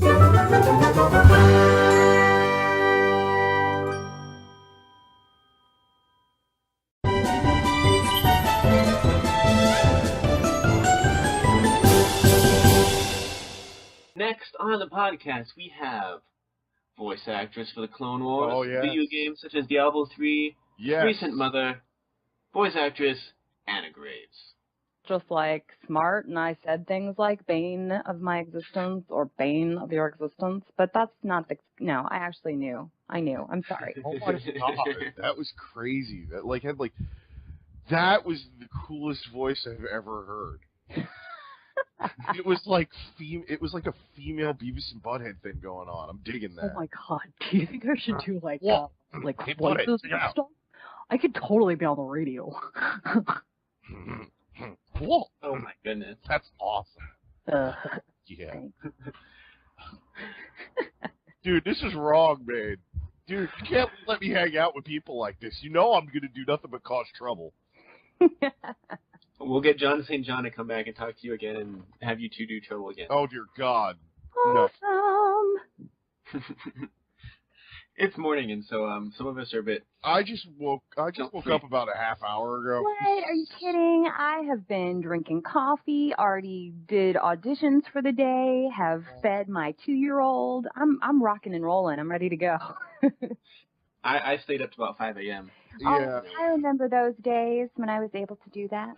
Next on the podcast, we have voice actress for the Clone Wars, video games such as Diablo 3, recent mother, voice actress Anna Graves. Just like smart, and I said things like bane of my existence or bane of your existence, but that's not the. No, I actually knew. I knew. I'm sorry. Oh my god, that was crazy. That that was the coolest voice I've ever heard. It was like a female Beavis and Butthead thing going on. I'm digging that. Oh my god, do you think I should do like Hey, voices and stuff? I could totally be on the radio. Cool. Oh my goodness. That's awesome. Yeah. Dude, this is wrong, man. Dude, you can't let me hang out with people like this. You know I'm going to do nothing but cause trouble. We'll get John St. John to come back and talk to you again and have you two do trouble again. Oh, dear God. Awesome. No. It's morning, and so some of us are a bit... I just woke up about a half hour ago. What? Are you kidding? I have been drinking coffee, already did auditions for the day, have fed my 2-year-old. I'm rocking and rolling. I'm ready to go. I stayed up to about 5 a.m. Yeah. I remember those days when I was able to do that.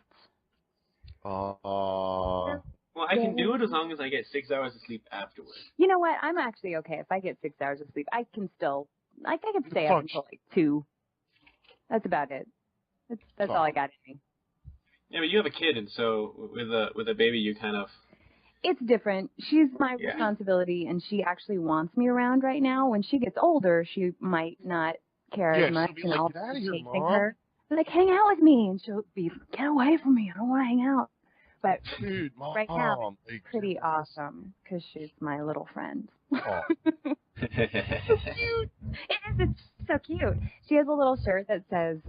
Well, I can do it as long as I get 6 hours of sleep afterwards. You know what? I'm actually okay. If I get 6 hours of sleep, I can still, I can stay up until like 2. That's about it. That's all I got in me. Yeah, but you have a kid, and so with a baby, you kind of... It's different. She's my responsibility, and she actually wants me around right now. When she gets older, she might not care as much, and I'll be chasing her. Be like, hang out with me, and she'll be, get away from me. I don't want to hang out. But dude, Mom, right now, it's pretty awesome because she's my little friend. Oh. So cute. It's so cute. She has a little shirt that says,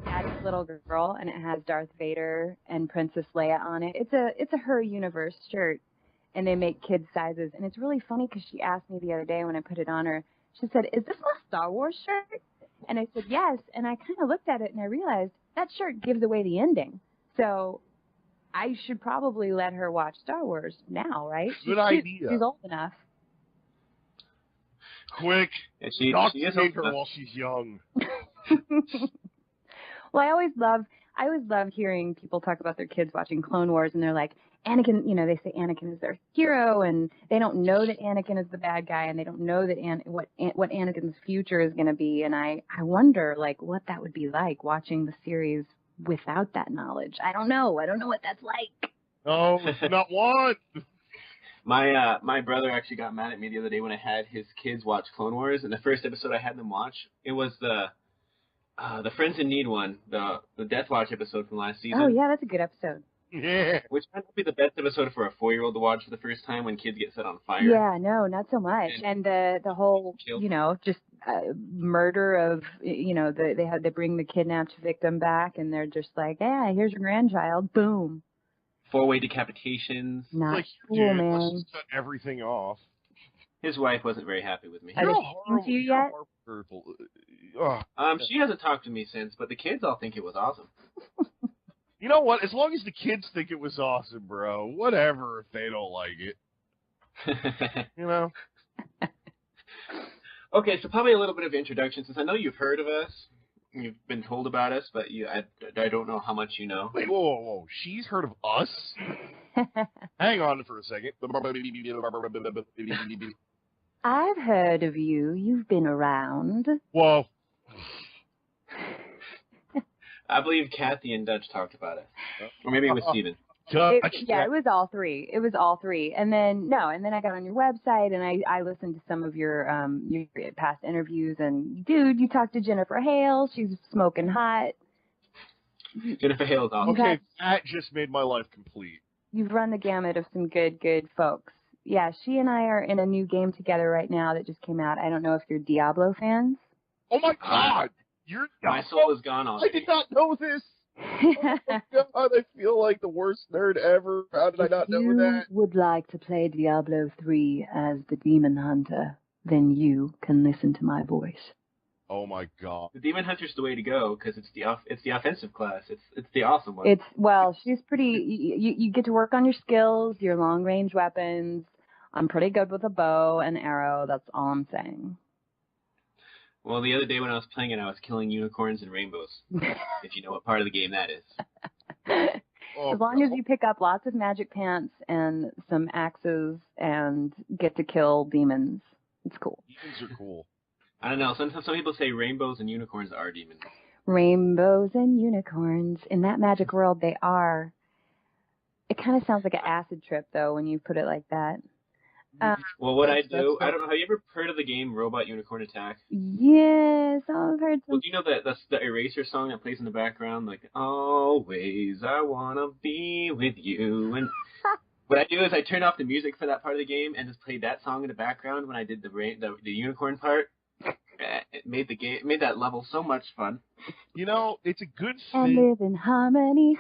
Daddy's Little Girl, and it has Darth Vader and Princess Leia on it. It's a Her Universe shirt, and they make kids sizes. And it's really funny because she asked me the other day when I put it on her, she said, is this a Star Wars shirt? And I said, yes. And I kind of looked at it and I realized that shirt gives away the ending. So I should probably let her watch Star Wars now, right? Good idea. She's old enough. Quick, she take her while she's young. Well, I always love hearing people talk about their kids watching Clone Wars, and they're like, Anakin, they say Anakin is their hero, and they don't know that Anakin is the bad guy, and they don't know that what Anakin's future is going to be, and I wonder, like, what that would be like watching the series without that knowledge. I don't know what that's like. No, not one. My brother actually got mad at me the other day when I had his kids watch Clone Wars, and the first episode I had them watch, it was the Friends in Need one, the Death Watch episode from last season. Oh yeah, that's a good episode. Yeah. Which might not be the best episode for a 4-year-old to watch for the first time when kids get set on fire. Yeah, no, not so much. And the whole, just murder of, they bring the kidnapped victim back, and they're just like, yeah, here's your grandchild, boom. 4-way decapitations. Not like, cool, dude, man. let's just cut everything off. His wife wasn't very happy with me. Are they talking to you yet? She hasn't talked to me since, but the kids all think it was awesome. You know what? As long as the kids think it was awesome, bro, whatever if they don't like it. You know? Okay, so probably a little bit of introduction, since I know you've heard of us. You've been told about us, but I don't know how much you know. Wait, whoa. She's heard of us? Hang on for a second. I've heard of you. You've been around. Whoa. I believe Kathy and Dutch talked about it. Or maybe it was Steven. It was all three. And then I got on your website and I listened to some of your past interviews, and dude, you talked to Jennifer Hale. She's smoking hot. Jennifer Hale is awesome. Okay, that just made my life complete. You've run the gamut of some good folks. Yeah, she and I are in a new game together right now that just came out. I don't know if you're Diablo fans. Oh my God! You're my soul is gone on. I did not know this. God, I feel like the worst nerd ever. How did I not know that? Would like to play Diablo 3 as the Demon Hunter, then you can listen to my voice. Oh my God. The Demon Hunter's the way to go because it's the offensive class. It's the awesome one. She's pretty. You get to work on your skills, your long range weapons. I'm pretty good with a bow and arrow. That's all I'm saying. Well, the other day when I was playing it, I was killing unicorns and rainbows. If you know what part of the game that is. Oh, As long as you pick up lots of magic pants and some axes and get to kill demons, it's cool. Demons are cool. I don't know. Some people say rainbows and unicorns are demons. Rainbows and unicorns. In that magic world, they are. It kind of sounds like an acid trip, though, when you put it like that. Well, what I do, I don't know. Have you ever heard of the game Robot Unicorn Attack? Yes, I've heard some. Well, do you know that's the Eraser song that plays in the background? Like, always I wanna be with you. And what I do is I turn off the music for that part of the game and just play that song in the background when I did the unicorn part. It made that level so much fun. You know, it's a good And thing. live in harmony,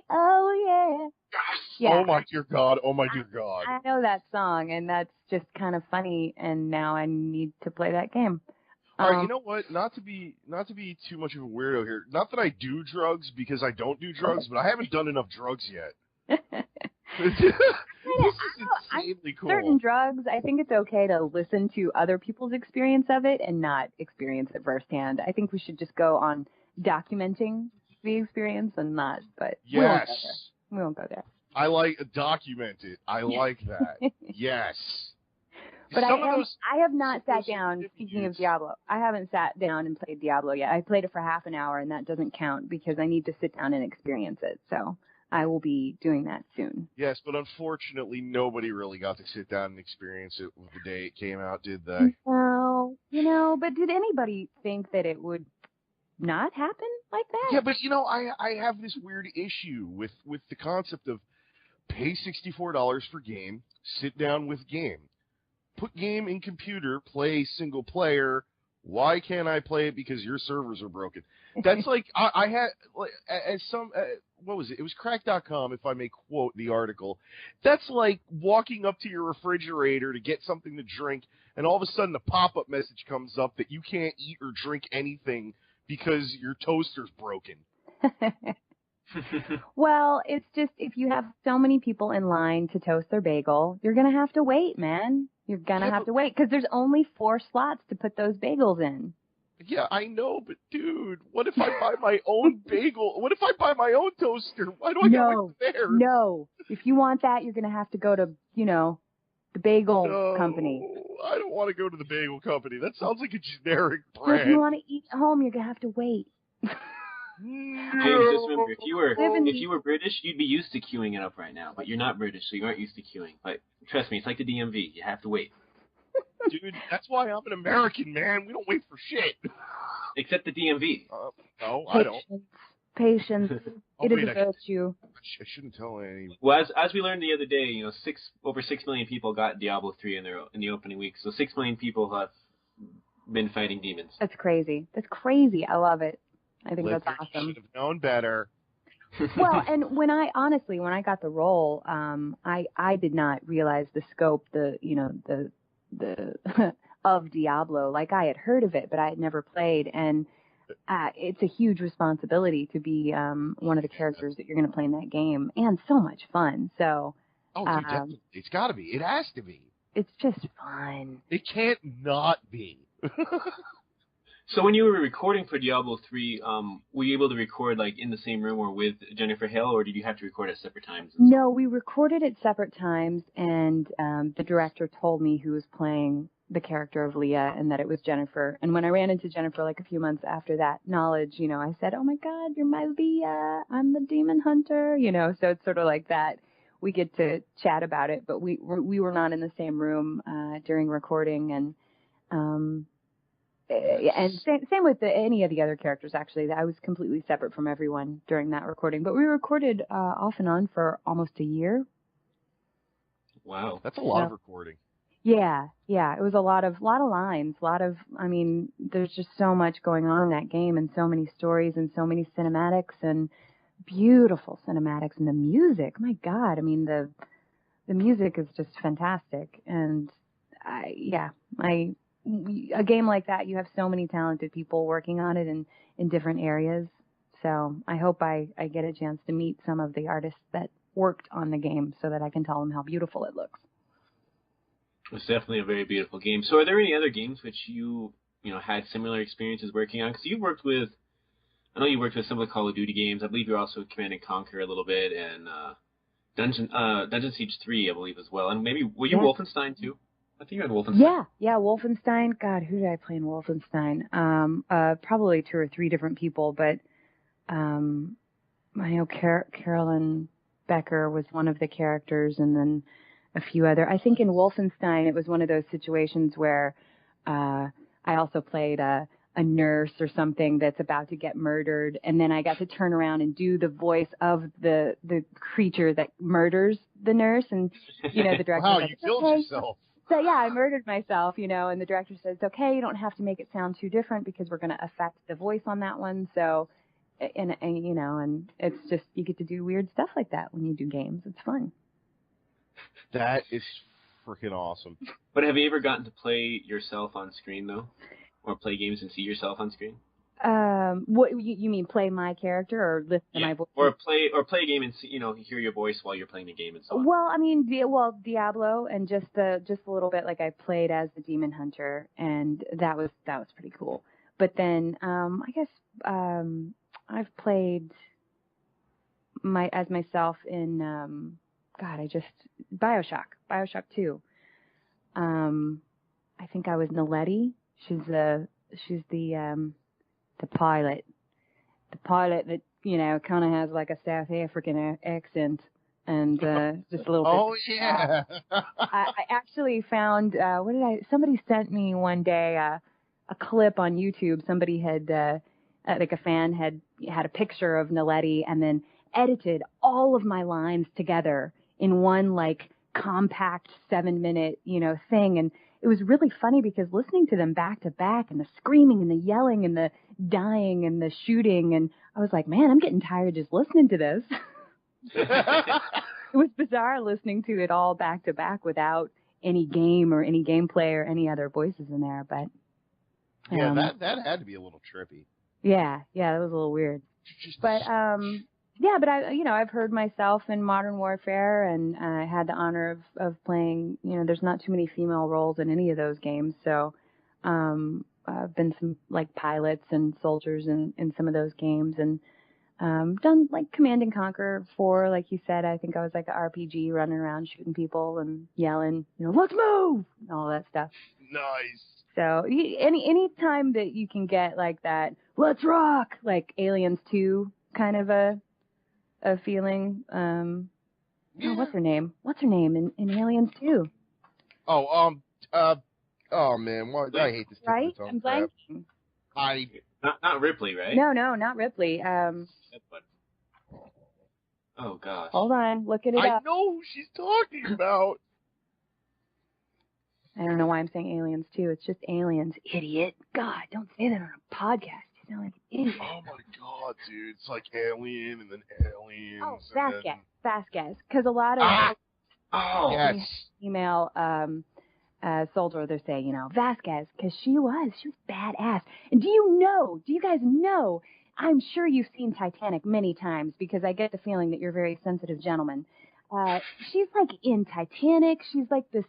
oh yeah. Yeah. Oh my dear God. Oh my dear God. I know that song, and that's just kind of funny, and now I need to play that game. All right, you know what? Not to be too much of a weirdo here. Not that I do drugs, because I don't do drugs, but I haven't done enough drugs yet. This is insanely cool. Certain drugs, I think it's okay to listen to other people's experience of it and not experience it firsthand. I think we should just go on documenting the experience and not, but Yes. we won't go there. I like document it. I like that. Yes. But I have not sat those down, speaking of interviews- Diablo, I haven't sat down and played Diablo yet. I played it for half an hour, and that doesn't count because I need to sit down and experience it. So I will be doing that soon. Yes, but unfortunately, nobody really got to sit down and experience it the day it came out, did they? No, but did anybody think that it would not happen like that? Yeah, but I have this weird issue with the concept of pay $64 for game, sit down with game. Put game in computer, play single player. Why can't I play it because your servers are broken? That's like, I had, like, as some, what was it? It was crack.com, if I may quote the article. That's like walking up to your refrigerator to get something to drink, and all of a sudden a pop-up message comes up that you can't eat or drink anything because your toaster's broken. Well, it's just, if you have so many people in line to toast their bagel, you're going to have to wait, man. You're going to have to wait because there's only 4 slots to put those bagels in. Yeah, I know, but dude, what if I buy my own bagel? What if I buy my own toaster? Why do I go there? No. If you want that, you're going to have to go to, the bagel company. I don't want to go to the bagel company. That sounds like a generic So brand. if you want to eat at home, you're going to have to wait. James, just remember, if you were British, you'd be used to queuing it up right now. But you're not British, so you aren't used to queuing. But trust me, it's like the DMV. You have to wait. Dude, that's why I'm an American, man. We don't wait for shit. Except the DMV. No, I don't. Patience. It is wait, a virtue. I shouldn't tell any. Well, as we learned the other day, over 6 million people got Diablo 3 in the opening week. So 6 million people have been fighting demons. That's crazy. I love it. I think that's Listeners awesome. should have known better. Well, and when I got the role, I did not realize the scope, the of Diablo. Like, I had heard of it, but I had never played, and it's a huge responsibility to be one of the characters that you're going to play in that game, and so much fun. So, Oh, dude, definitely. It's got to be. It has to be. it's just fun. It can't not be. So when you were recording for Diablo 3, were you able to record like in the same room or with Jennifer Hill, or did you have to record at separate times? No, we recorded at separate times, and the director told me who was playing the character of Leah and that it was Jennifer. And when I ran into Jennifer like a few months after that knowledge, I said, "Oh my God, you're my Leah. I'm the demon hunter." So it's sort of like that. We get to chat about it, but we were not in the same room during recording, and same with any of the other characters, actually. I was completely separate from everyone during that recording. But we recorded off and on for almost a year. Wow. That's a lot of recording. Yeah, yeah. It was a lot of lines, I mean, there's just so much going on in that game and so many stories and so many cinematics and beautiful cinematics and the music. My God, I mean the music is just fantastic. And a game like that, you have so many talented people working on it in different areas. So I hope I get a chance to meet some of the artists that worked on the game so that I can tell them how beautiful it looks. It's definitely a very beautiful game. So are there any other games which you had similar experiences working on? Because I know you worked with some of the Call of Duty games. I believe you're also with Command and Conquer a little bit, and Dungeon Siege 3, I believe, as well. And maybe, were you Wolfenstein too? I think you had Wolfenstein. Yeah, Wolfenstein. God, who did I play in Wolfenstein? Probably 2 or 3 different people, but I know Carolyn Becker was one of the characters, and then a few other. I think in Wolfenstein it was one of those situations where I also played a nurse or something that's about to get murdered, and then I got to turn around and do the voice of the creature that murders the nurse, and the director. Wow, says, you killed yourself. So yeah, I murdered myself, and the director says, it's okay, you don't have to make it sound too different because we're going to affect the voice on that one. So, and it's just, you get to do weird stuff like that when you do games. It's fun. That is freaking awesome. But have you ever gotten to play yourself on screen, though? Or play games and see yourself on screen? What you mean, play my character or listen to my voice? Or play a game and see, hear your voice while you're playing the game and so on. Well, I mean, Diablo, and just a little bit, like I played as the demon hunter, and that was pretty cool. But then I guess I've played as myself in BioShock 2. I think I was Naledi. She's the pilot. The pilot that, kind of has like a South African accent and just a little bit. Oh, yeah. I actually found, somebody sent me one day a clip on YouTube. Somebody had, like a fan had a picture of Naledi and then edited all of my lines together in one like compact 7-minute, thing. And it was really funny because listening to them back to back and the screaming and the yelling and the dying and the shooting, and I was like, man, I'm getting tired just listening to this. It was bizarre listening to it all back to back without any game or any gameplay or any other voices in there. But yeah, that had to be a little trippy. Yeah, that was a little weird. But but I've heard myself in Modern Warfare, and I had the honor of playing. There's not too many female roles in any of those games, so I've been some like pilots and soldiers in some of those games, and done like Command and Conquer 4, like you said. I think I was like an RPG running around shooting people and yelling, let's move, and all that stuff. Nice. So any time that you can get like that, let's rock, like Aliens 2 kind of a feeling. What's her name? What's her name in Aliens 2? Oh, man, why I hate this. Right? I'm blanking. Not Ripley, right? No, not Ripley. Oh gosh. Hold on, look it up. I know who she's talking about. I don't know why I'm saying Aliens 2. It's just Aliens, idiot. God, don't say that on a podcast. You sound like an idiot. Oh my God, dude! It's like Alien and then Aliens. Oh, Vasquez. Because a lot of yes, female soldier, they're saying, Vasquez, because she was badass. And do you guys know? I'm sure you've seen Titanic many times because I get the feeling that you're a very sensitive gentleman. She's like in Titanic. She's like this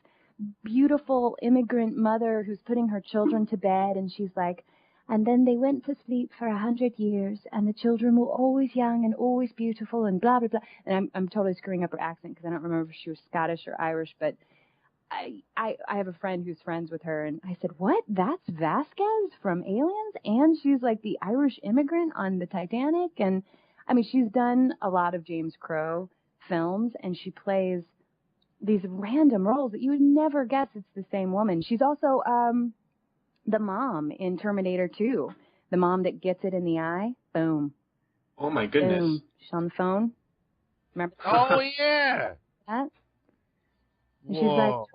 beautiful immigrant mother who's putting her children to bed, and she's like, and then they went to sleep for 100 years, and the children were always young and always beautiful, and blah blah blah. And I'm totally screwing up her accent because I don't remember if she was Scottish or Irish, but I have a friend who's friends with her, and I said, what? That's Vasquez from Aliens, and she's like the Irish immigrant on the Titanic. And I mean, she's done a lot of James Crow films, and she plays these random roles that you would never guess it's the same woman. She's also the mom in Terminator 2, the mom that gets it in the eye. Boom. Oh my goodness. Boom. She's on the phone. Remember? Oh yeah. That? And Whoa.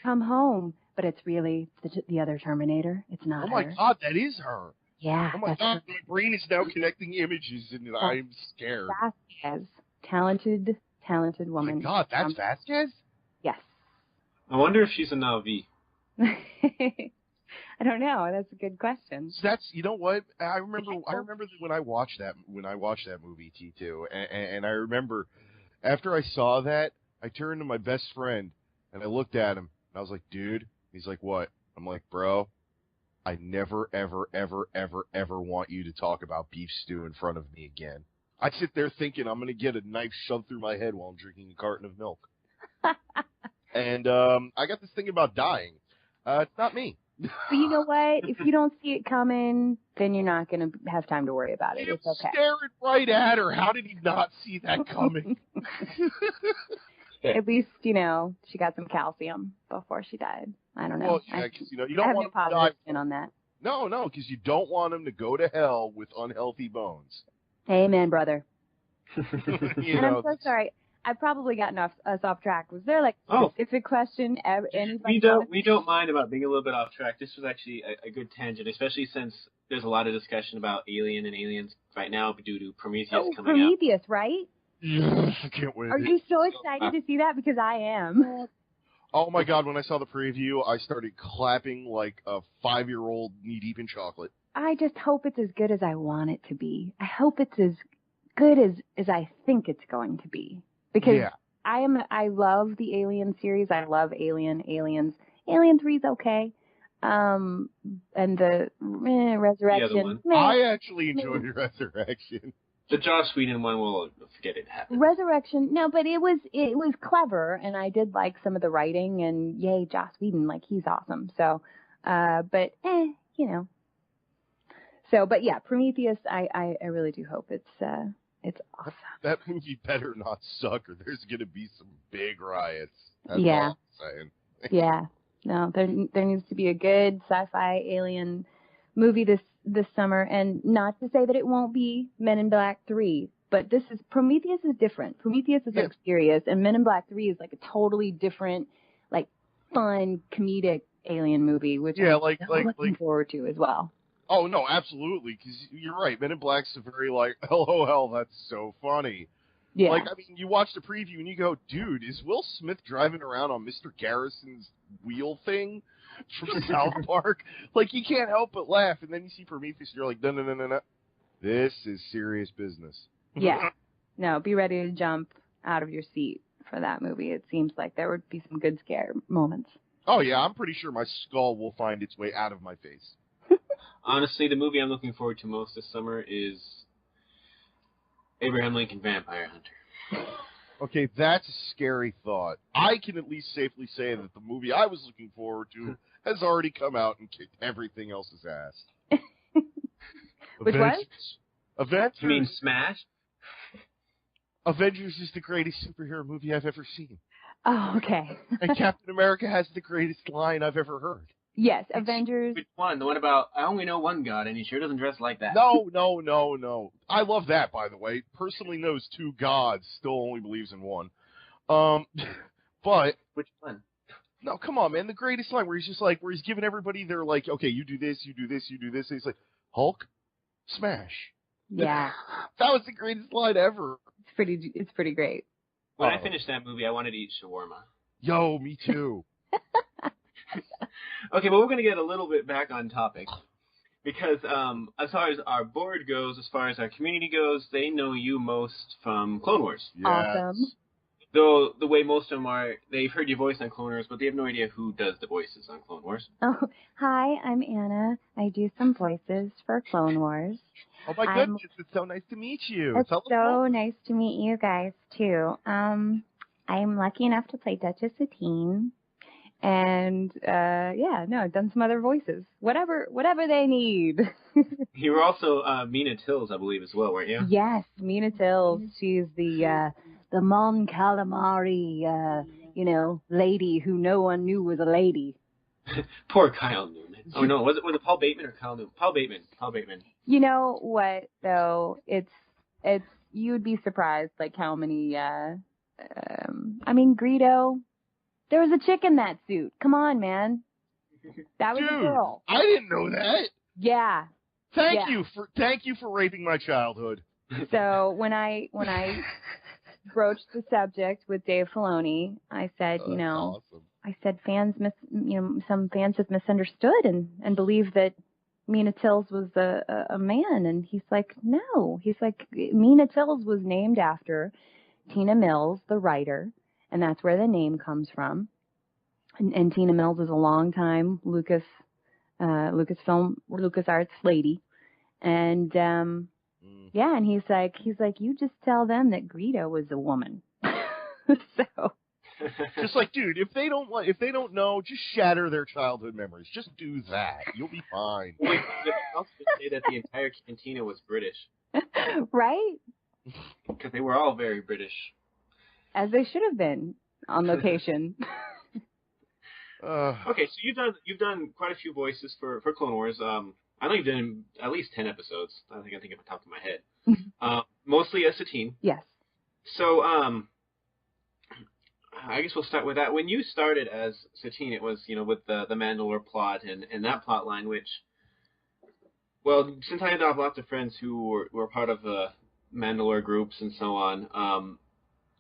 come home. But it's really the other Terminator. It's not Oh my her. God, that is her. Yeah. Oh my God, my brain is now connecting images, and I'm scared. Vasquez. Talented Oh woman. my God, that's Vasquez? Yes. I wonder if she's a Navi. I don't know. That's a good question. So that's, you know what? I remember that when I watched that movie T2, and I remember after I saw that, I turned to my best friend and I looked at him and I was like, dude. He's like, what? I'm like, bro, I never, ever, ever, ever, ever want you to talk about beef stew in front of me again. I sit there thinking I'm gonna get a knife shoved through my head while I'm drinking a carton of milk. And I got this thing about dying. It's not me. But you know what? If you don't see it coming, then you're not going to have time to worry about it. It's okay. Staring right at her. How did he not see that coming? At least, you know, she got some calcium before she died. I don't know. Well, yeah, because you don't want no him to positive die. spin on that. No, because you don't want him to go to hell with unhealthy bones. Amen, brother. And I'm so sorry. I've probably gotten us off track. Was there like a specific question? We don't mind about being a little bit off track. This was actually a good tangent, especially since there's a lot of discussion about Alien and Aliens right now due to Prometheus coming out. Prometheus, right? Yes, I can't wait. Are you so excited to see that? Because I am. Oh my God, when I saw the preview, I started clapping like a 5-year-old knee-deep in chocolate. I just hope it's as good as I want it to be. I hope it's as good as I think it's going to be. Because I love the Alien series. I love Aliens. Alien 3's okay. And the Resurrection. I actually enjoyed Resurrection. The Joss Whedon one, will forget it happened. Resurrection, no, but it was clever, and I did like some of the writing, and yay, Joss Whedon, like he's awesome. So, but you know. So, but yeah, Prometheus, I really do hope it's awesome. That movie better not suck, or there's gonna be some big riots. That's yeah. all I'm saying. Yeah. No, there needs to be a good sci-fi alien movie this summer, and not to say that it won't be Men in Black 3, but Prometheus is different. Prometheus is like serious, and Men in Black 3 is like a totally different, like fun comedic alien movie, which I'm looking forward to as well. Oh no, absolutely, because you're right. Men in Black's a very like, LOL, that's so funny. Yeah. Like, I mean, you watch the preview and you go, dude, is Will Smith driving around on Mr. Garrison's wheel thing from South Park? Like, you can't help but laugh. And then you see Prometheus and you're like, no. This is serious business. Yeah. No, be ready to jump out of your seat for that movie. It seems like there would be some good scare moments. Oh, yeah, I'm pretty sure my skull will find its way out of my face. Honestly, the movie I'm looking forward to most this summer is Abraham Lincoln Vampire Hunter. Okay, that's a scary thought. I can at least safely say that the movie I was looking forward to has already come out and kicked everything else's ass. Which one? Avengers. You mean Smash? Avengers is the greatest superhero movie I've ever seen. Oh, okay. And Captain America has the greatest line I've ever heard. Yes, Avengers. Which one? The one about, I only know one god, and he sure doesn't dress like that. No. I love that, by the way. Personally knows 2 gods, still only believes in 1. But... Which one? No, come on, man. The greatest line where he's giving everybody their, like, okay, you do this, you do this, you do this. And he's like, Hulk, smash. Yeah. That was the greatest line ever. It's pretty great. When I finished that movie, I wanted to eat shawarma. Yo, me too. Okay, but we're going to get a little bit back on topic. Because as far as our board goes, as far as our community goes, they know you most from Clone Wars. Yes. Awesome. Though the way most of them are, they've heard your voice on Clone Wars, but they have no idea who does the voices on Clone Wars. Oh, hi, I'm Anna. I do some voices for Clone Wars. Oh my goodness, it's so nice to meet you. It's so nice to meet you guys too. I'm lucky enough to play Duchess Satine. And I've done some other voices. Whatever they need. You were also Mina Tills, I believe, as well, weren't you? Yes, Mina Tills. She's the Mon Calamari, lady who no one knew was a lady. Poor Kyle Newman. Oh no, was it Paul Bateman or Kyle Newman? Paul Bateman. You know what though? It's you'd be surprised like how many. Greedo. There was a chick in that suit. Come on, man. That was Dude, a girl. I didn't know that. Yeah. Thank you for raping my childhood. So when I broached the subject with Dave Filoni, I said, Awesome. I said some fans have misunderstood and believe that Mina Tills was a man, and he's like, no. He's like, Mina Tills was named after Tina Mills, the writer, and that's where the name comes from. And Tina Mills is a long-time LucasArts lady, and yeah, and he's like, you just tell them that Greedo was a woman. So. Just like, dude, if they don't know, just shatter their childhood memories. Just do that. You'll be fine. They also say that the entire cantina was British. Right? Because they were all very British. As they should have been on location. Okay, so you've done quite a few voices for Clone Wars. I know you've done at least 10 episodes. I think off the top of my head. Mostly as Satine. Yes. So I guess we'll start with that. When you started as Satine, it was, with the Mandalore plot and that plot line, which, well, since I had lots of friends who were part of the Mandalore groups and so on,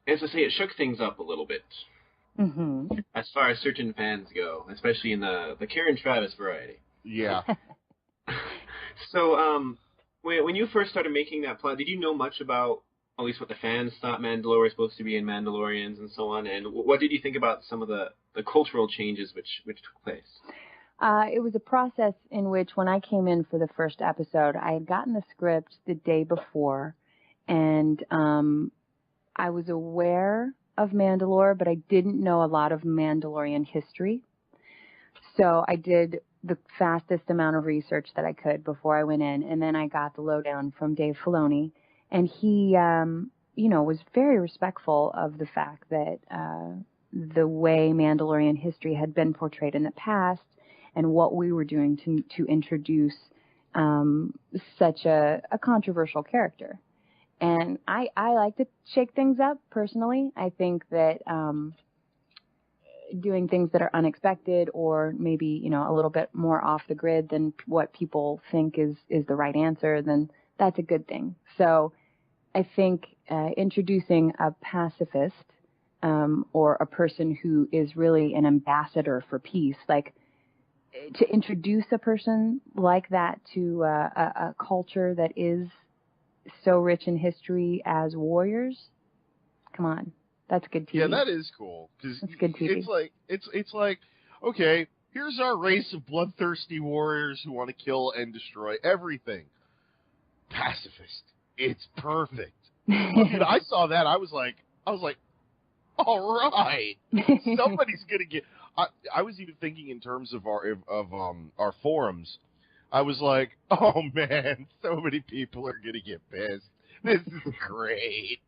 as I say, it shook things up a little bit. Mm-hmm. As far as certain fans go, especially in the Karen Travis variety. Yeah. So, when you first started making that plot, did you know much about at least what the fans thought Mandalore was supposed to be in Mandalorians and so on? And what did you think about some of the cultural changes which took place? It was a process in which when I came in for the first episode, I had gotten the script the day before, and I was aware of Mandalore, but I didn't know a lot of Mandalorian history. So I did the fastest amount of research that I could before I went in, and then I got the lowdown from Dave Filoni, and he, was very respectful of the fact that the way Mandalorian history had been portrayed in the past and what we were doing to introduce such a controversial character. And I like to shake things up personally. I think that doing things that are unexpected or maybe, a little bit more off the grid than what people think is the right answer, then that's a good thing. So I think introducing a pacifist or a person who is really an ambassador for peace, like to introduce a person like that to a culture that is so rich in history as warriors, come on. That's good TV. Yeah, that is cool. Cause that's good TV. It's like, okay, here's our race of bloodthirsty warriors who want to kill and destroy everything. Pacifist. It's perfect. Dude, I saw that. I was like, all right, somebody's gonna get. I was even thinking in terms of our forums. I was like, oh man, so many people are gonna get pissed. This is great.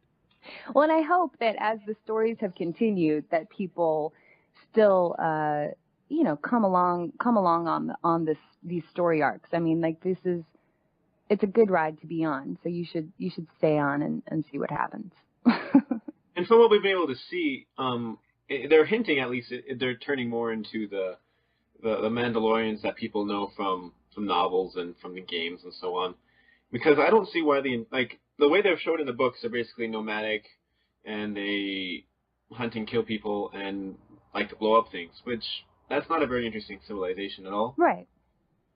Well, and I hope that as the stories have continued, that people still, come along on these story arcs. I mean, like it's a good ride to be on. So you should stay on and see what happens. And from what we've been able to see, they're hinting at least they're turning more into the Mandalorians that people know from novels and from the games and so on. Because I don't see why the way they're showed in the books, they're basically nomadic, and they hunt and kill people and like to blow up things, which that's not a very interesting civilization at all. Right.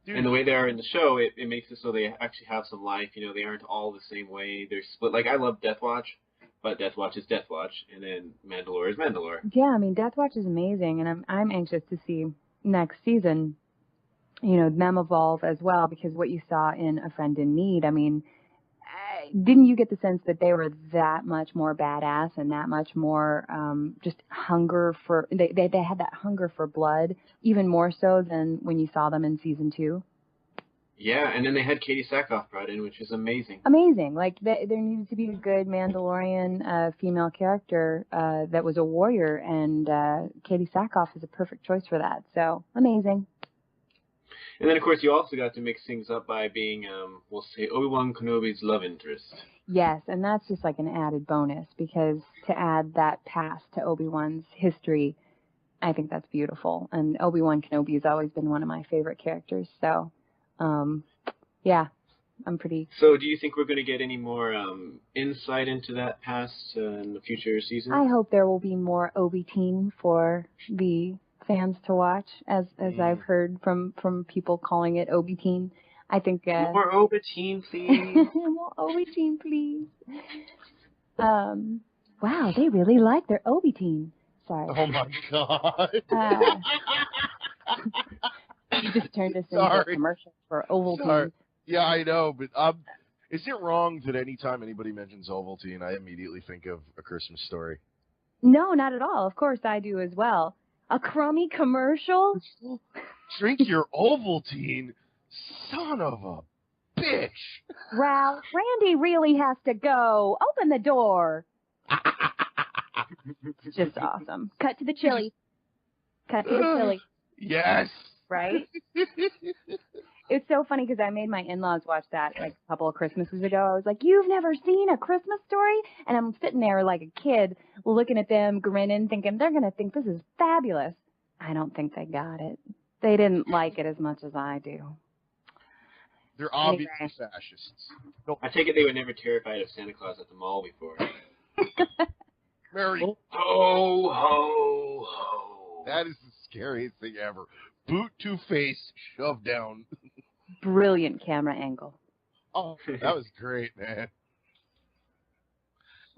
Dude. And the way they are in the show, it makes it so they actually have some life. They aren't all the same way. They're split. Like, I love Death Watch, but Death Watch is Death Watch, and then Mandalore is Mandalore. Yeah, I mean, Death Watch is amazing, and I'm anxious to see next season, them evolve as well, because what you saw in A Friend in Need, I mean, didn't you get the sense that they were that much more badass and that much more just hunger for, they had that hunger for blood, even more so than when you saw them in season 2? Yeah, and then they had Katie Sackhoff brought in, which is amazing. Amazing. Like, there needed to be a good Mandalorian female character that was a warrior, and Katie Sackhoff is a perfect choice for that. So, amazing. And then, of course, you also got to mix things up by being, we'll say, Obi-Wan Kenobi's love interest. Yes, and that's just like an added bonus, because to add that past to Obi-Wan's history, I think that's beautiful. And Obi-Wan Kenobi has always been one of my favorite characters. So, yeah, I'm pretty. So, do you think we're going to get any more insight into that past in the future seasons? I hope there will be more Obi-Teen for the fans to watch, as I've heard from people calling it Obi-Teen. I think more Obi-Teen, please. more Obi-Teen, please. Wow, they really like their Obi-Teen. Sorry. Oh my God. You just turned us into a commercial for Ovaltine. Sorry. Yeah, I know, but is it wrong that anytime anybody mentions Ovaltine, I immediately think of A Christmas Story? No, not at all. Of course I do as well. A crummy commercial? Drink your Ovaltine, son of a bitch. Ralph, Randy really has to go. Open the door. It's just awesome. Cut to the chili. Cut to the chili. Yes. Right? It's so funny because I made my in-laws watch that like a couple of Christmases ago. I was like, "You've never seen A Christmas Story?" And I'm sitting there like a kid looking at them, grinning, thinking they're going to think this is fabulous. I don't think they got it. They didn't like it as much as I do. They're obviously fascists. No. I take it they were never terrified of Santa Claus at the mall before. Merry ho, ho, ho. That is the scariest thing ever. Boot to face, shove down. Brilliant camera angle. Oh, that was great, man.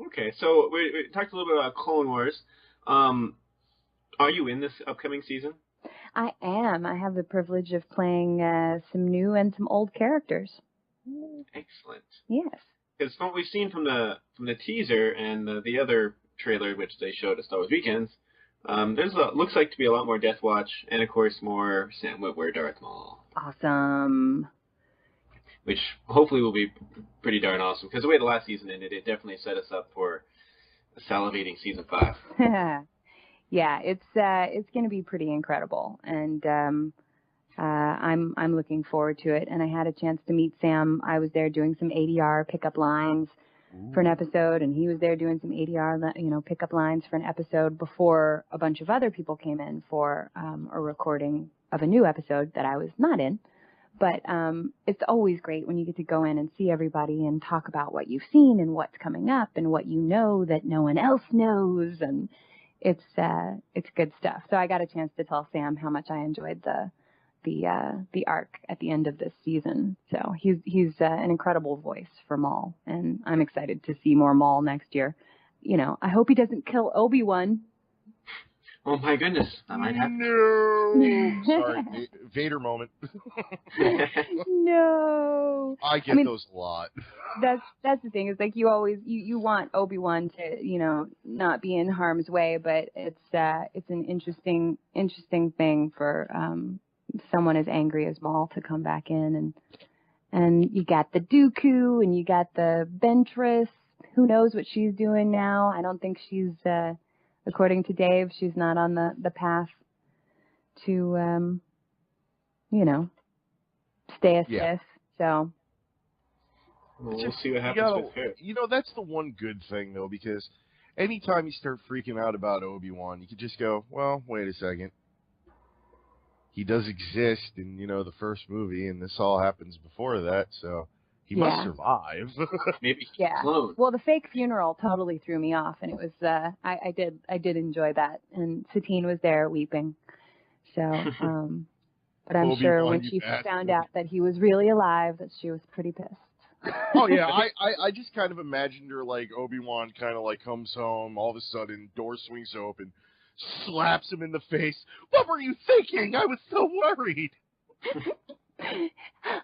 Okay, so we talked a little bit about Clone Wars. Are you in this upcoming season? I am. I have the privilege of playing some new and some old characters. Excellent. Yes. Because from what we've seen from the teaser and the other trailer, which they showed at Star Wars Weekends, looks like to be a lot more Death Watch, and of course more Sam Witwer, Darth Maul. Awesome. Which hopefully will be pretty darn awesome, because the way the last season ended, it definitely set us up for a salivating season 5. Yeah, it's going to be pretty incredible, and I'm looking forward to it. And I had a chance to meet Sam. I was there doing some ADR pickup lines for an episode, and he was there doing some ADR, pickup lines for an episode before a bunch of other people came in for a recording of a new episode that I was not in. But it's always great when you get to go in and see everybody and talk about what you've seen and what's coming up and what you know that no one else knows, and it's good stuff. So I got a chance to tell Sam how much I enjoyed the arc at the end of this season. So he's an incredible voice for Maul, and I'm excited to see more Maul next year. I hope he doesn't kill Obi-Wan. Oh my goodness, that might happen. No, sorry, Vader moment. No, I get those a lot. That's the thing. Is like you always you want Obi-Wan to not be in harm's way, but it's an interesting thing for someone as angry as Maul to come back in, and you got the Dooku and you got the Ventress. Who knows what she's doing now? I don't think she's. According to Dave, she's not on the path to, stay a Sith. So we'll see what happens with her. That's the one good thing, though, because anytime you start freaking out about Obi-Wan, you could just go, well, wait a second. He does exist in, the first movie, and this all happens before that, so... He must survive. Maybe he's cloned. Well, the fake funeral totally threw me off, and it was I did enjoy that, and Satine was there weeping. So, but I'm sure when she found out that he was really alive, that she was pretty pissed. Oh yeah, I just kind of imagined her like Obi-Wan kind of like comes home, all of a sudden door swings open, slaps him in the face. What were you thinking? I was so worried.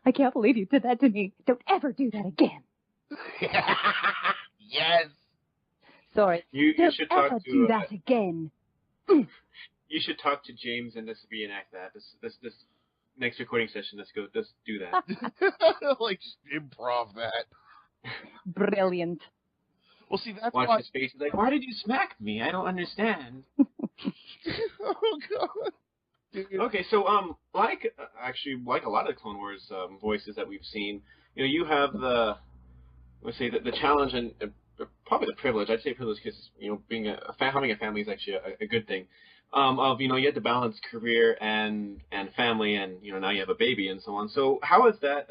I can't believe you did that to me. Don't ever do that again. Yes. Sorry. You should talk ever to do that again. You should talk to James and just reenact that. This next recording session. Let's do that. Like just improv that. Brilliant. Well, see, that's Watch why... his face. He's like, why did you smack me? I don't understand. Oh God. Okay, so like a lot of the Clone Wars voices that we've seen, you have the challenge and probably the privilege. I'd say privilege because having a family is actually a good thing. of you had to balance career and family, and now you have a baby and so on. So how has that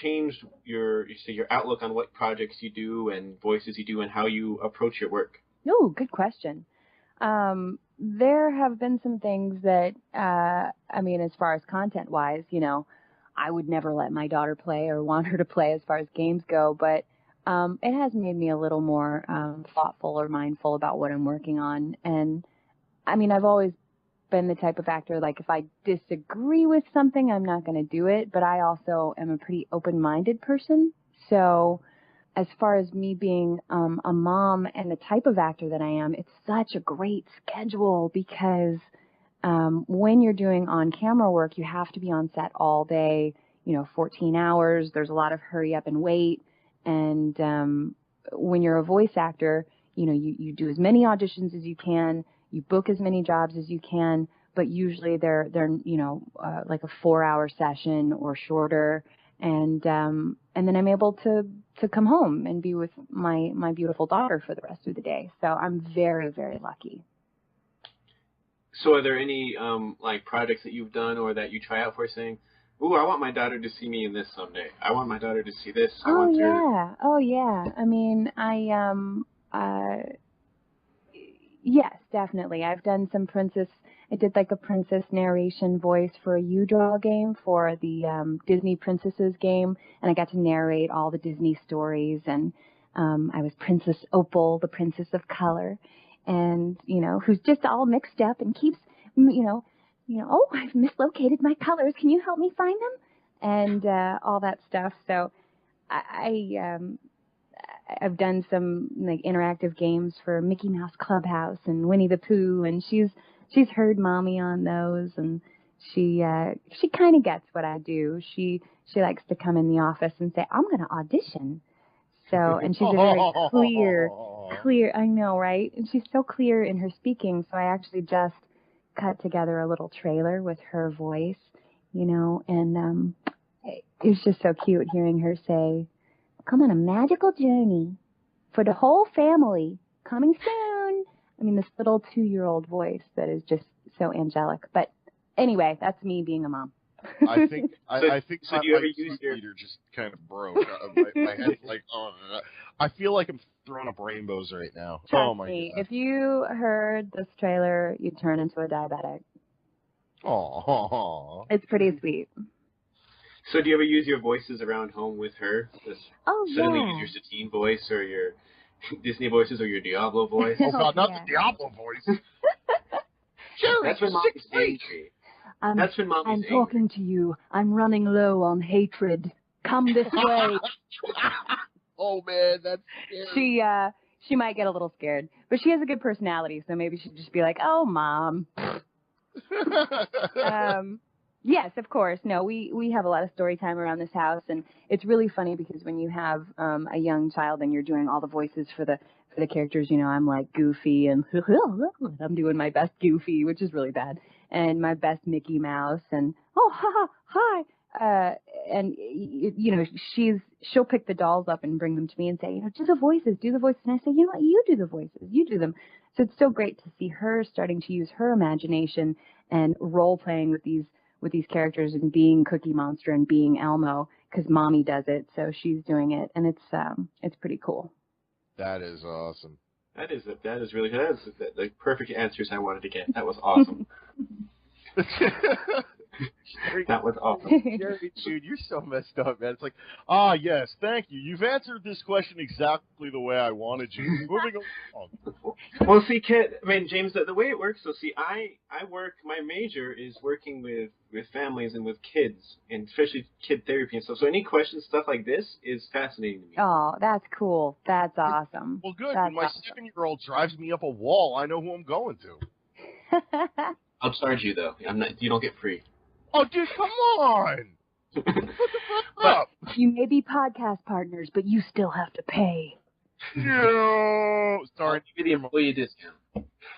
changed your outlook on what projects you do and voices you do and how you approach your work? Oh, good question. There have been some things that, I mean, as far as content-wise, I would never let my daughter play or want her to play as far as games go, but it has made me a little more thoughtful or mindful about what I'm working on. And, I mean, I've always been the type of actor, like, if I disagree with something, I'm not going to do it, but I also am a pretty open-minded person, so as far as me being a mom and the type of actor that I am, it's such a great schedule because when you're doing on-camera work, you have to be on set all day, 14 hours. There's a lot of hurry up and wait. And when you're a voice actor, you do as many auditions as you can, you book as many jobs as you can, but usually they're like a 4-hour session or shorter. And then I'm able to come home and be with my beautiful daughter for the rest of the day. So I'm very, very lucky. So are there any like projects that you've done or that you try out for saying, "Ooh, I want my daughter to see me in this someday. I want my daughter to see this. Oh yeah. I mean, yes, definitely. I've done some I did like a princess narration voice for a U-Draw game for the Disney Princesses game, and I got to narrate all the Disney stories, and I was Princess Opal, the princess of color, and, who's just all mixed up and keeps, oh, I've mislocated my colors. Can you help me find them? And all that stuff. So I've done some like interactive games for Mickey Mouse Clubhouse and Winnie the Pooh, and she's heard Mommy on those, and she kind of gets what I do. She likes to come in the office and say, "I'm going to audition." So, and she's a very clear, I know, right? And she's so clear in her speaking. So I actually just cut together a little trailer with her voice, and it was just so cute hearing her say, "Come on a magical journey for the whole family, coming soon." I mean, this little 2-year-old voice that is just so angelic. But anyway, that's me being a mom. I think so do you ever use your meter just kind of broke. My head's like, oh, I feel like I'm throwing up rainbows right now. Trust me, God. if you heard this trailer, you'd turn into a diabetic. Oh, it's pretty sweet. So do you ever use your voices around home with her? Suddenly use your Satine voice or your Disney voices or your Diablo voice? Oh God, not the Diablo voice. Jerry, that's when Mommy's angry. That's when Mommy's angry. I'm talking to you. I'm running low on hatred. Come this way. Oh man, that's scary. She might get a little scared, but she has a good personality, so maybe she'd just be like, "Oh, Mom." Yes, of course. No, we have a lot of story time around this house, and it's really funny because when you have a young child and you're doing all the voices for the characters, I'm like Goofy, and I'm doing my best Goofy, which is really bad, and my best Mickey Mouse, and oh, hi, and she'll pick the dolls up and bring them to me and say, do the voices, and I say, you know what, you do the voices, you do them. So it's so great to see her starting to use her imagination and role playing with these characters and being Cookie Monster and being Elmo, because Mommy does it, so she's doing it, and it's pretty cool. That is awesome. That is really good. That is the perfect answers I wanted to get. That was awesome. That was awesome. Jerry, dude, you're so messed up, man. It's like, yes, thank you. You've answered this question exactly the way I wanted you. Moving along. Well, see, James, the way it works, so see, I work, my major is working with families and with kids, and especially kid therapy and stuff. So any questions, stuff like this is fascinating to me. Oh, that's cool. That's awesome. Well, good. That's when my 7-year-old drives me up a wall, I know who I'm going to. I'll charge you, though. You don't get free. Oh, dude, come on! What the fuck up? You may be podcast partners, but you still have to pay. No, sorry. I'll give you the employee discount.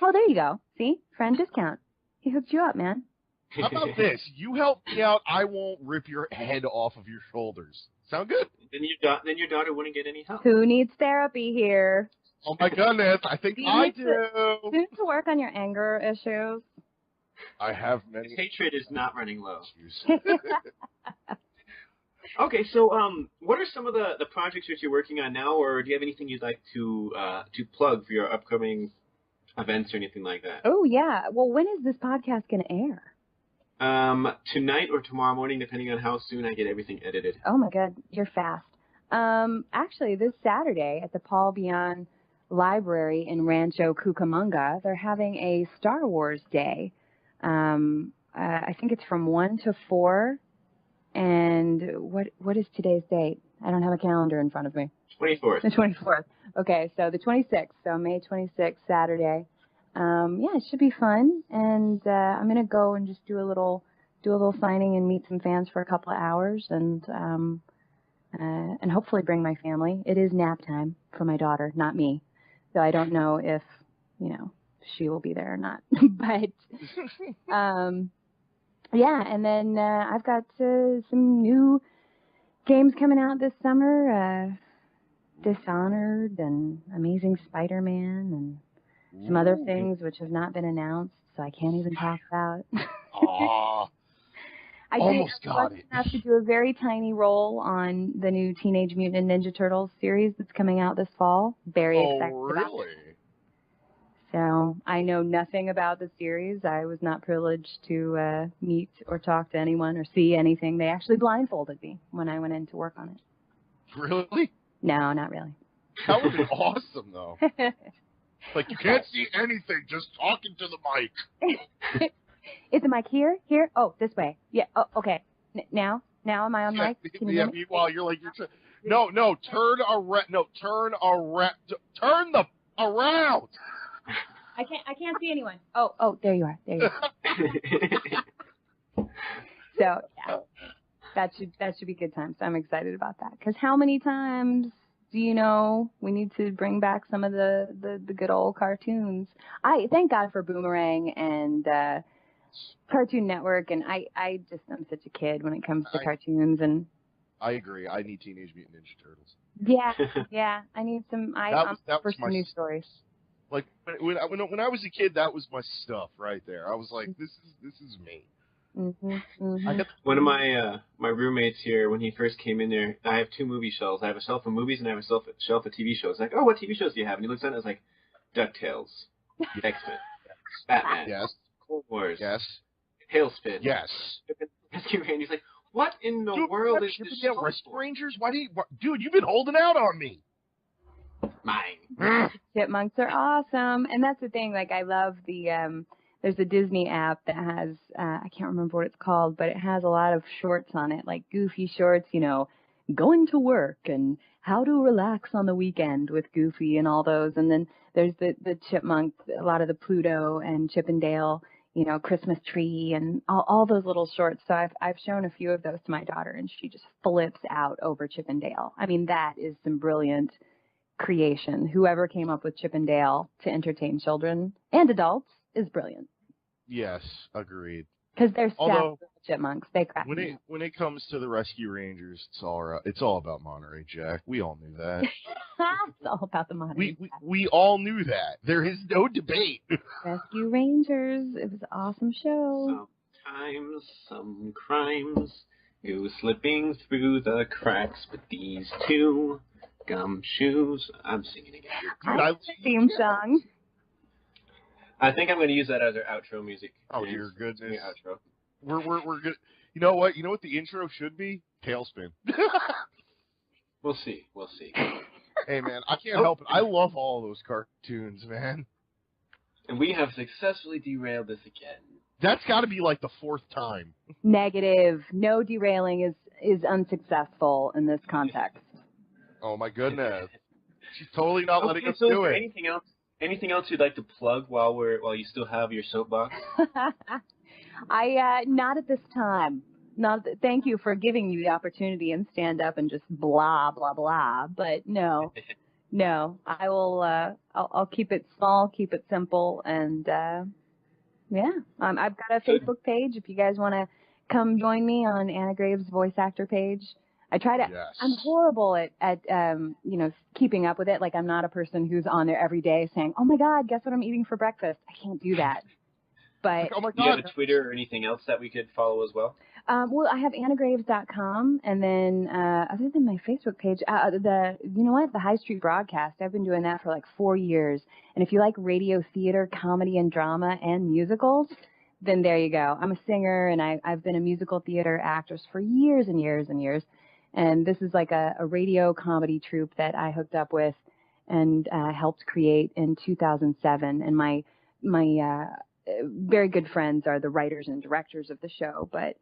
Oh, there you go. See? Friend discount. He hooked you up, man. How about this? You help me out, I won't rip your head off of your shoulders. Sound good? Then your daughter wouldn't get any help. Who needs therapy here? Oh my goodness, I think I do. You need to work on your anger issues. I have His many. hatred is not running low. Excuse. Okay, so what are some of the projects that you're working on now, or do you have anything you'd like to plug for your upcoming events or anything like that? Oh, yeah. Well, when is this podcast going to air? Tonight or tomorrow morning, depending on how soon I get everything edited. Oh, my God. You're fast. Actually, this Saturday at the Paul Bion Library in Rancho Cucamonga, they're having a Star Wars Day. I think it's from 1 to 4. And what is today's date? I don't have a calendar in front of me. 24th. The 24th. Okay, so the 26th. So May 26th, Saturday. Yeah, it should be fun. And I'm gonna go and just do a little signing and meet some fans for a couple of hours, and hopefully bring my family. It is nap time for my daughter, not me. So I don't know if she will be there or not. But yeah, and then I've got some new games coming out this summer. Dishonored and Amazing Spider-Man and some other things which have not been announced, so I can't even talk about. Aw, I almost did got it. have to do a very tiny role on the new Teenage Mutant Ninja Turtles series that's coming out this fall. Very excited about really? it. So I know nothing about the series. I was not privileged to meet or talk to anyone or see anything. They actually blindfolded me when I went in to work on it. Really? No, not really. That would be awesome, though. Like, you can't see anything, just talking to the mic. Is the mic here? Here? Oh, this way. Yeah. Oh, okay. Now am I on mic? Can you hear me? Meanwhile, you're like, no, turn the around. I can't see anyone. Oh, there you are. There you are. So yeah, that should be good times. I'm excited about that. Because how many times do you know we need to bring back some of the good old cartoons? I thank God for Boomerang and Cartoon Network, and I'm such a kid when it comes to cartoons. And I agree. I need Teenage Mutant Ninja Turtles. Yeah. I need some. That was some new stories. Like when I was a kid, that was my stuff right there. I was like, this is me. Mm-hmm, mm-hmm. One of my roommates here, when he first came in there, I have 2 movie shelves. I have a shelf of movies and I have a shelf of TV shows. Like, oh, what TV shows do you have? And he looks at it and is like, DuckTales, X-Men, Batman, Yes. Clone Wars, Yes. Tailspin, Yes. Rescue Rangers. He's like, what in the world is this? Rescue Rangers? Dude, you've been holding out on me. Mine. Chipmunks are awesome, and that's the thing. Like, I love the there's a Disney app that has I can't remember what it's called, but it has a lot of shorts on it, like Goofy shorts, going to work and how to relax on the weekend with Goofy and all those. And then there's the Chipmunks, a lot of the Pluto and Chip and Dale, Christmas tree and all those little shorts. So I've shown a few of those to my daughter, and she just flips out over Chip and Dale. I mean, that is some brilliant creation. Whoever came up with Chip and Dale to entertain children and adults is brilliant. Yes, agreed. Because they're Although, chipmunks. They crack when it comes to the Rescue Rangers, it's all about Monterey Jack. We all knew that. It's all about the Monterey Jack. We all knew that. There is no debate. Rescue Rangers. It was an awesome show. Sometimes some crimes go slipping through the cracks, but these 2 gumshoes. I'm singing again. Dude, I the theme song. I think I'm going to use that as our outro music. Oh dear goodness! Outro. We're good. You know what? You know what the intro should be? Tailspin. We'll see. Hey man, I can't help it. I love all those cartoons, man. And we have successfully derailed this again. That's got to be like the 4th time. Negative. No derailing is unsuccessful in this context. Oh my goodness. She's totally not letting us so do it. Anything else you'd like to plug while you still have your soapbox? I not at this time. Thank you for giving me the opportunity and stand up and just blah blah blah. But no, I will. I'll keep it small, keep it simple, and yeah. I've got a Facebook page if you guys want to come join me on Anna Graves' voice actor page. I try to. Yes. I'm horrible at keeping up with it. Like, I'm not a person who's on there every day saying, "Oh my God, guess what I'm eating for breakfast." I can't do that. But Oh my Do you God. have a Twitter or anything else that we could follow as well? well, I have annagraves.com, and then other than my Facebook page, you know what, the High Street Broadcast. I've been doing that for like 4 years, and if you like radio theater, comedy and drama, and musicals, then there you go. I'm a singer, and I've been a musical theater actress for years and years and years, and this is like a radio comedy troupe that I hooked up with and helped create in 2007, and my very good friends are the writers and directors of the show, but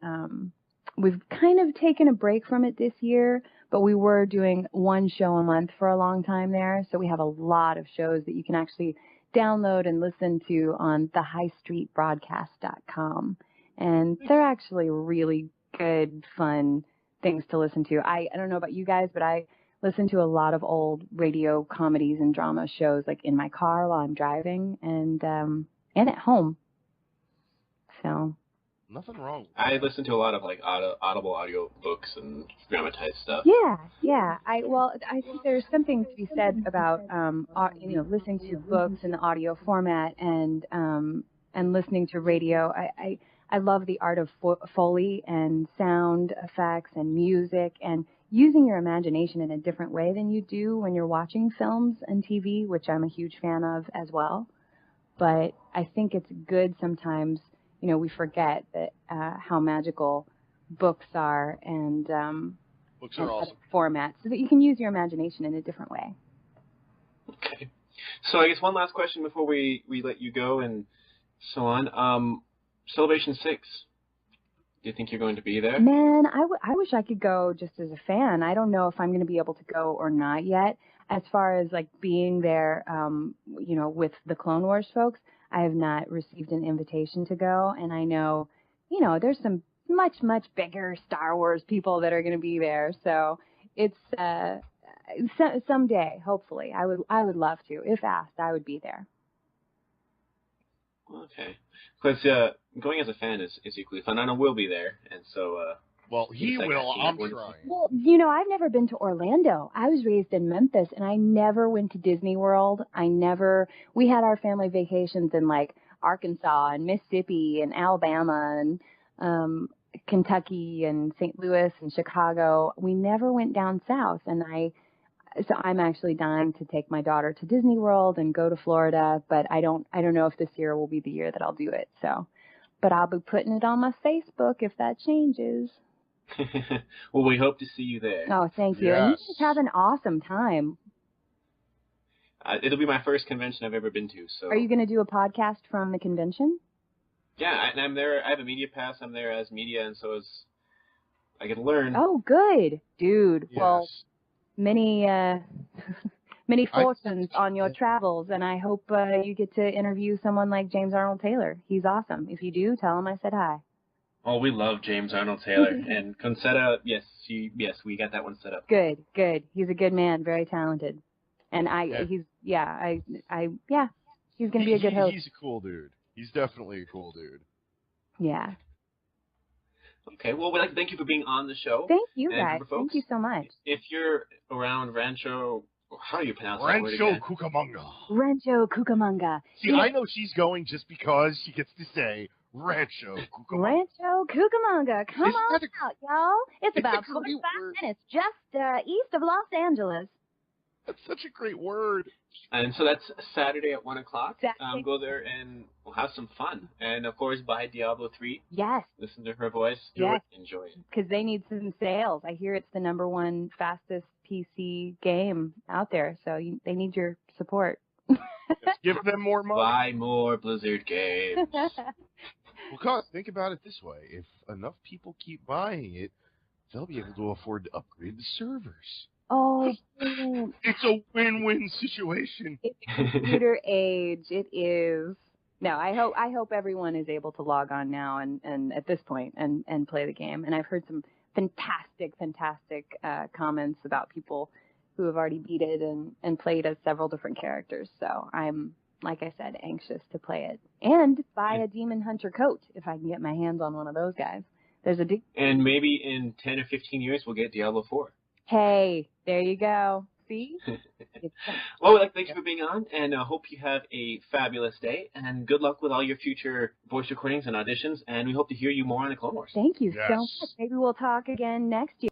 we've kind of taken a break from it this year, but we were doing one show a month for a long time there, so we have a lot of shows that you can actually download and listen to on thehighstreetbroadcast.com, and they're actually really good, fun things to listen to. I don't know about you guys, but I listen to a lot of old radio comedies and drama shows, like in my car while I'm driving, and at home. So Nothing wrong with I that. listen to a lot of like audible audio books and dramatized stuff. yeah. I think there's something to be said about listening to books in the audio format and listening to radio. I love the art of Foley and sound effects and music and using your imagination in a different way than you do when you're watching films and TV, which I'm a huge fan of as well. But I think it's good sometimes, we forget that how magical books are and Books are awesome. formats, so that you can use your imagination in a different way. Okay. So I guess one last question before we let you go and so on. Celebration 6. Do you think you're going to be there? Man, I wish I could go just as a fan. I don't know if I'm going to be able to go or not yet. As far as like being there, with the Clone Wars folks, I have not received an invitation to go. And I know, there's some much, much bigger Star Wars people that are going to be there. So it's someday, hopefully, I would love to. If asked, I would be there. Okay. Because going as a fan is equally fun. I know we'll be there, and so. Well, he will. I'm trying. Well, I've never been to Orlando. I was raised in Memphis, and I never went to Disney World. We had our family vacations in like Arkansas and Mississippi and Alabama and Kentucky and St. Louis and Chicago. We never went down south, and so I'm actually dying to take my daughter to Disney World and go to Florida, but I don't know if this year will be the year that I'll do it. So, but I'll be putting it on my Facebook if that changes. Well, we hope to see you there. Oh, thank you. Yes. And you just have an awesome time. It'll be my first convention I've ever been to. So. Are you going to do a podcast from the convention? Yeah, and I'm there. I have a media pass. I'm there as media, and so I get to learn. Oh, good, dude. Yes. Well, many fortunes on your travels, and I hope you get to interview someone like James Arnold Taylor. He's awesome. If you do, tell him I said hi. Oh, we love James Arnold Taylor. And Concetta, yes, we got that one set up. Good. He's a good man, very talented. And he's going to be a good host. He's a cool dude. He's definitely a cool dude. Yeah. Okay, well, we'd like to thank you for being on the show. Thank you, and guys. for folks, Thank you so much. If you're around Rancho, how do you pronounce that word Rancho again? Cucamonga. Rancho Cucamonga. See, I know she's going just because she gets to say Rancho Cucamonga. Rancho Cucamonga. Come Isn't on that a- out, y'all. It's it's about a great 45 word. minutes just east of Los Angeles. That's such a great word. And so that's Saturday at 1 o'clock. Saturday. Go there and we'll have some fun. And, of course, buy Diablo 3. Yes, Listen to her voice. Yes. Enjoy it. because they need some sales. I hear it's the #1 fastest PC game out there, so they need your support. Let's give them more money. Buy more Blizzard games. Well, cause think about it this way: if enough people keep buying it, they'll be able to afford to upgrade the servers. Oh, brilliant. It's a win-win situation. It's a computer age. It is. No, I hope everyone is able to log on now and at this point and play the game. And I've heard some fantastic comments about people who have already beat it and played as several different characters. So I'm, like I said, anxious to play it and buy a Demon Hunter coat if I can get my hands on one of those guys. There's a And maybe in 10 or 15 years we'll get Diablo 4. Hey, there you go. See? Well, we'd like to thank you for being on, and hope you have a fabulous day, and good luck with all your future voice recordings and auditions, and we hope to hear you more on the Clone Wars. Thank you so Yes. much. Maybe we'll talk again next year.